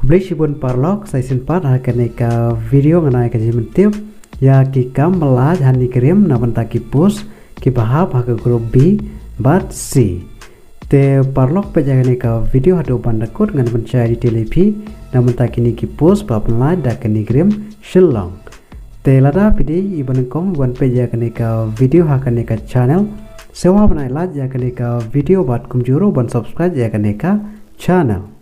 Hublishibun parlok saya simpan akan eka video mengenai kajian tiap ya kita melaj hani kirim namun tak kipus kibahap hak grup B bat C te parlok pejagan eka video hadu bandakut dengan mencari telepi namun tak kini kipus bab melaj dak kini kirim shillong te lada pidi iban kong wan pejagan eka video hakan eka channel sewa banai laj ya kan eka video bat kumjuro ban subscribe ya kan eka channel.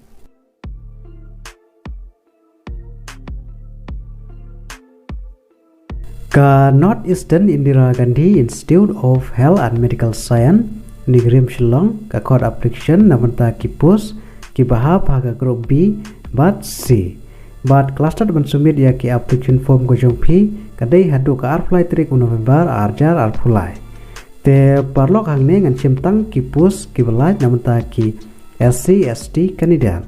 Ka Northeastern Indira Gandhi Institute of Health and Medical Science Nigrim Shillong ka code application namun ta kipus kibahap haga group B bat C bat cluster ban sumit ya ki application form gojong P kadai hadu ka arfly trik November arjar arfulai te parlok hangne ngan cimtang kipus kibelaj namun ta ki SC ST kandidat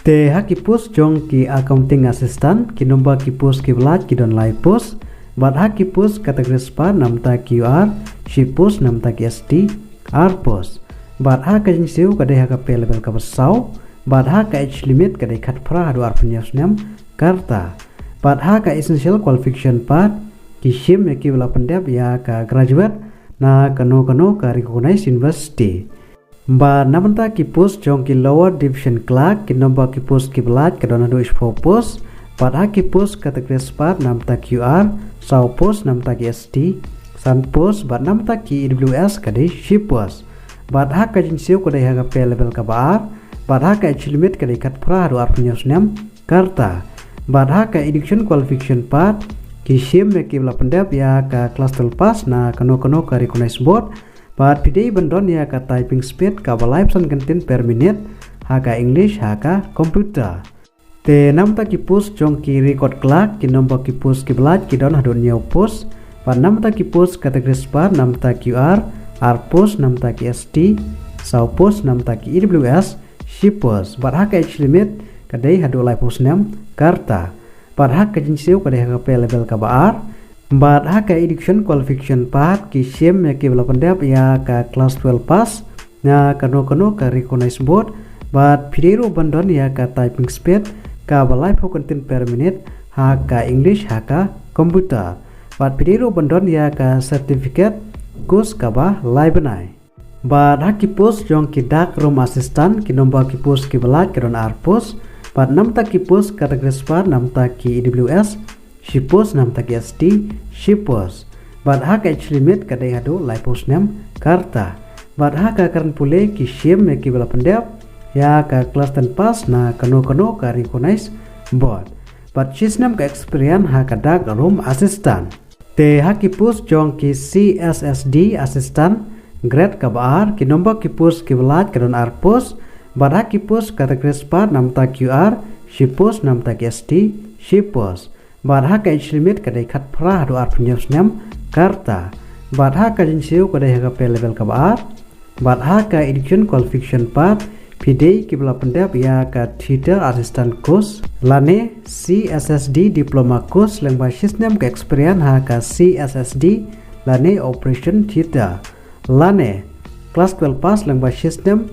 te hakipus jong ki accounting assistant ki nomba kipus kibelaj ki don lai pus bat hakipus kategori spa namta QR shipus namta ST arpus bat ha kajing siu kadai ha kapel level ka besau bat ha ka age limit kadai khat pra hadu arpanyas nam karta bat ha ka essential qualification part ki shim ya ki bela pendap ya ka graduate na kano ka recognized university ba namta kipus jong ki lower division clerk ki nomba kipus ki belat ka dona do pos bat ha kipus kategori spa namta QR sau pos namta ki ST san pos bat namta ki EWS kadai shipus bat ha ka jinsiu kadai ha pe level ka bar bat ha ka age limit kadai kat pra hadu arpanyas nam karta bat ha ka education qualification part ki shim me ki bela pendap ya ka kelas telpas na kano ka recognized board bat pidei bandon ya ka typing speed ka balai pesan content per minute ha ka English ha ka komputer te namta kipus jong ki record clerk ki nomba kipus ki belaj ki don hadon nyau pos pa namta kipus kategori spa namta QR arpus namta ki ST sau pos namta ki EWS shipus bat ha ka age limit kadai hadu lai pos nam karta bat ha ka jinsiu kadai ha pe level ka bar bat ha ka education qualification part ki shim ya ki bela pendap ya ka class 12 pass na kano ka recognized board bat pidero bandon ya ka typing speed ka balai po content per minute ha ka English ha ka komputer bat pidero bandon ya ka certificate kus ka ba lai banai bat ha kipus jong ki dak room assistant ki nomba kipus ki belat ka don arpus bat namta kipus kategori spa namta ki EWS shipus namta ki ST shipus bat ha ka age limit kadai hadu lai pos nam karta bat ha ka karan pule ki shim me ki bela pendap ya ka kelas dan pas na kano ka recognized board bat chisnam ka experience ha ka dak room assistant te ha kipus jong ki CSSD assistant grade ka bar ki nomba kipus ki belat ka don arpus bat ha kipus kategori spa namta QR shipus namta ki ST shipus bat ha ka age limit kadai khat pra hadu arpanyas nam karta bat ha ka jinsiu kadai ha pe level ka bar bat ha ka education qualification part pidei ki bela pendap ya ka theater assistant course lane CSSD diploma course leng ba system ka experience ha ka CSSD lane operation theater lane class 12 pass leng ba system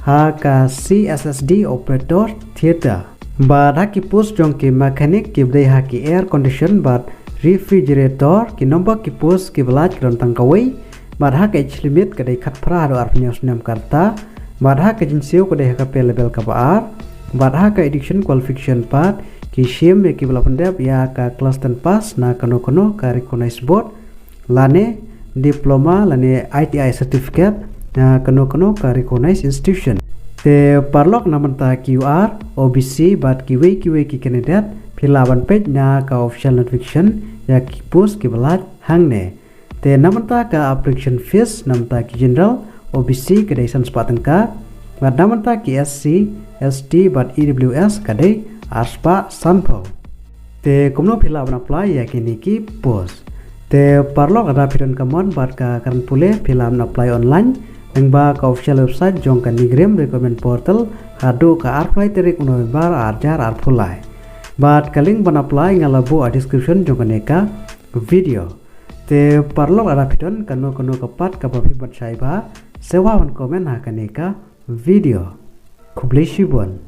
ha ka CSSD operator theater ba ha ki post jong ki mechanic ki bdei ha ki air condition bat refrigerator ki nomba ki post ki belat kron tangkawai ba ha ka age limit kadai khat pra do arpanyas nam karta bat ha ka jinsiu kadai ha pe level ka bar bat ha ka education qualification part ki shim me ki bela pendap ya ka kelas 10 pass na kano ka recognized board lane diploma lane ITI certificate na kano ka recognized institution te parlok namanta QR OBC bat kiwe ki candidate filaban page na ka official notification ya ki post ki belat hangne te namanta ka application fees namanta ki general OBC kadai san sepateng ka bat namanta ki SC ST bat EWS kadai arspa sanpo te kumno phila ban apply ya kini ki post te parlok ada pidon kamon bat ka karan pule phila ban apply online nang ba ka official website jong ka Nigrim recruitment portal hadu ka apply tarik November arjar arpulai bat ka link ban apply ngalabu a description jong ka neka video te parlok ada pidon kano kapat ka babi bat saiba sewa wan komen ha kaneka video kubleshibon